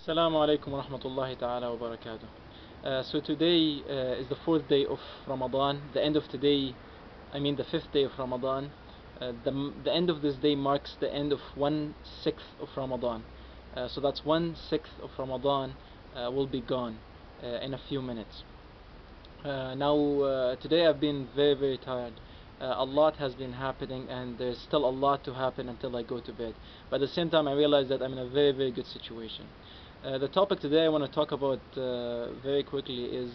Assalamu alaikum wa rahmatullahi ta'ala wa barakatuh. So today is the fourth day of Ramadan. The end of today, I mean the fifth day of Ramadan. The end of this day marks the end of 1/6 of Ramadan. So that's 1/6 of Ramadan will be gone in a few minutes. Today I've been very tired. A lot has been happening, and there's still a lot to happen until I go to bed. But at the same time, I realize that I'm in a very good situation. The topic today I want to talk about very quickly is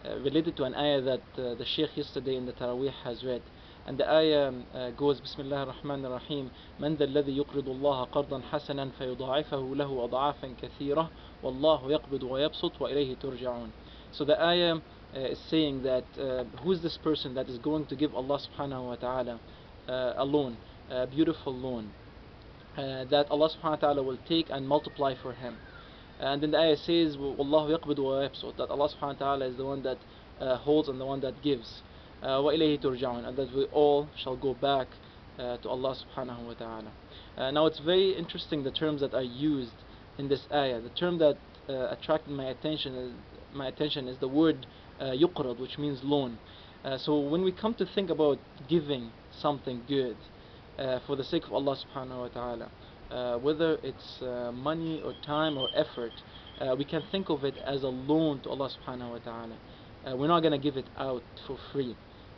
related to an ayah that the Sheikh yesterday in the Taraweeh has read. And the ayah goes, Bismillah ar-Rahman ar-Rahim, من ذا الذي يقرض الله قرضا حسنا فيضاعفه له أضعافا كثيرة والله يقبض ويبسط وإليه ترجعون. So the ayah is saying that who is this person that is going to give Allah subhanahu wa ta'ala a loan, a beautiful loan, that Allah subhanahu wa ta'ala will take and multiply for him. And then the ayah says, وَاللَّهُ يَقْبِضُ وَيَبْسُطُ, that Allah subhanahu wa ta'ala is the one that holds and the one that gives. وَإِلَيْهِ تُرْجَعُونَ, and that we all shall go back to Allah subhanahu wa ta'ala. Now it's very interesting the terms that are used in this ayah. The term that attracted my attention is the word yuqrad, which means loan. So when we come to think about giving something good for the sake of Allah subhanahu wa ta'ala, whether it's money or time or effort, we can think of it as a loan to Allah subhanahu wa ta'ala. We're not going to give it out for free.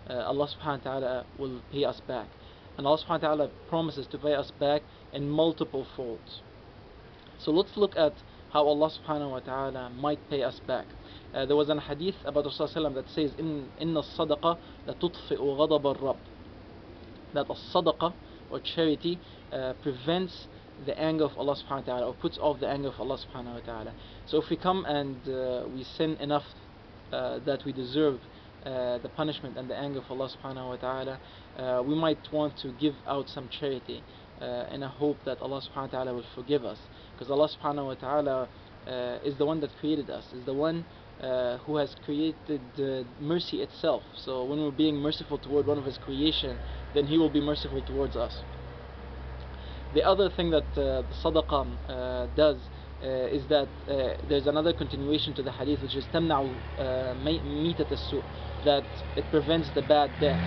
Allah subhanahu wa ta'ala will pay us back, and Allah subhanahu wa ta'ala promises to pay us back in multiple folds. So let's look at how Allah subhanahu wa ta'ala might pay us back. There was a hadith about Rasulullah that says, Inna sadaqa la tutfi'u ghadab al-Rabb, that a sadaqah or charity prevents the anger of Allah subhanahu wa ta'ala, or puts off the anger of Allah subhanahu wa ta'ala. So if we come and we sin enough that we deserve the punishment and the anger of Allah subhanahu wa ta'ala, we might want to give out some charity in a hope that Allah subhanahu wa ta'ala will forgive us, because Allah subhanahu wa ta'ala is the one that created us, is the one who has created mercy itself. So when we're being merciful toward one of his creation, then he will be merciful towards us. The other thing that the sadaqah does is that there's another continuation to the hadith, which is تمنع ميتة السوء, that it prevents the bad death.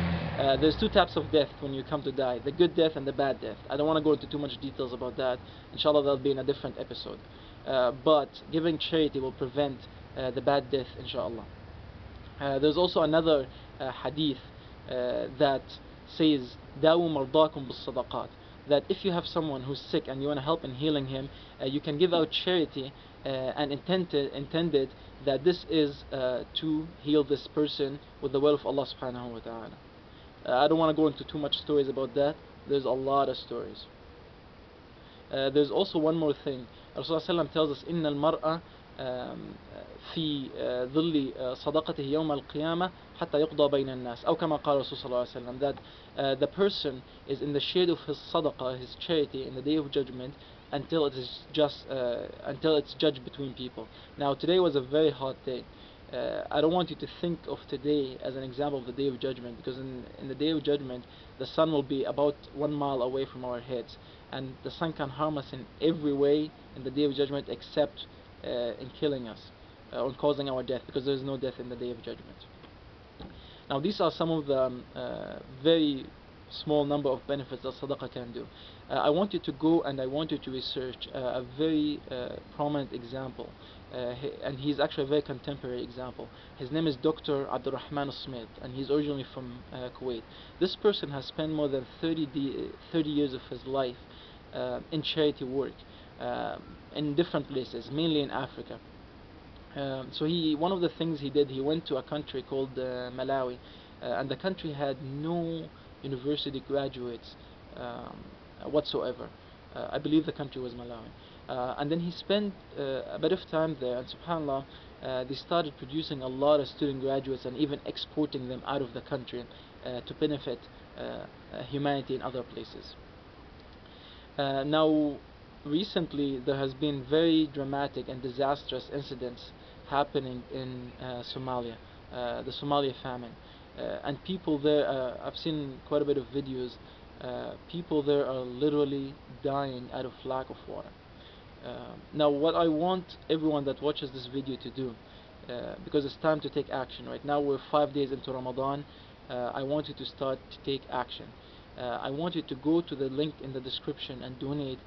There's two types of death when you come to die: the good death and the bad death. I don't want to go into too much details about that. Inshallah, that'll be in a different episode. But giving charity will prevent the bad death, inshallah. There's also another hadith that says داووا مرضاكم بالصدقات, that if you have someone who's sick and you want to help in healing him, you can give out charity and intended that this is to heal this person with the will of Allah subhanahu wa ta'ala. I don't want to go into too much stories about that. There's a lot of stories. There's also one more thing. Rasulullah tells us, إن المرأة في ظل صدقته يوم القيامة حتى يقضى بين الناس أو كما قال رسول صلى الله عليه وسلم, that the person is in the shade of his sadaqah, his charity, in the day of judgment until it's judged between people. Now today was a very hot day. I don't want you to think of today as an example of the day of judgment, because in the day of judgment the sun will be about 1 mile away from our heads, and the sun can harm us in every way in the day of judgment except in killing us or causing our death, because there is no death in the day of judgment. Now these are some of the very small number of benefits that sadaqah can do. I want you to go and I want you to research a very prominent example, and he's actually a very contemporary example. His name is Dr. Abdurrahman Smith, and he's originally from Kuwait. This person has spent more than 30 years of his life in charity work in different places, mainly in Africa. So one of the things he did, he went to a country called Malawi, and the country had no university graduates whatsoever. I believe the country was Malawi. And then he spent a bit of time there, and subhanAllah, they started producing a lot of student graduates and even exporting them out of the country to benefit humanity in other places. Now recently there has been very dramatic and disastrous incidents happening in Somalia, the Somalia famine, and people there, I've seen quite a bit of videos, people there are literally dying out of lack of water. Now what I want everyone that watches this video to do, because it's time to take action. Right now we're 5 days into Ramadan. I want you to start to take action. I want you to go to the link in the description and donate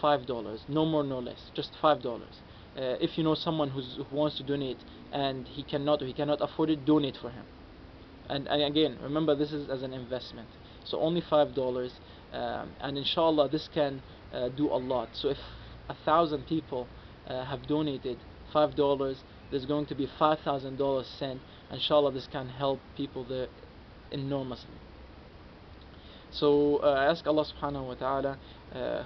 $5, no more no less, just $5. If you know someone who wants to donate and he cannot afford it, donate for him. And again, remember, this is as an investment, so only $5, and inshallah this can do a lot. So if 1,000 people have donated $5, there's going to be $5,000 sent. Inshallah this can help people there enormously. So I ask Allah subhanahu wa ta'ala,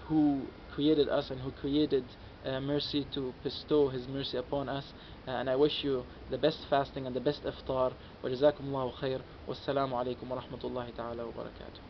who created us and who created mercy, to bestow His mercy upon us, and I wish you the best fasting and the best iftar. Wa jazakumullahu khair. Wassalamu alaikum wa rahmatullahi ta'ala wa barakatuh.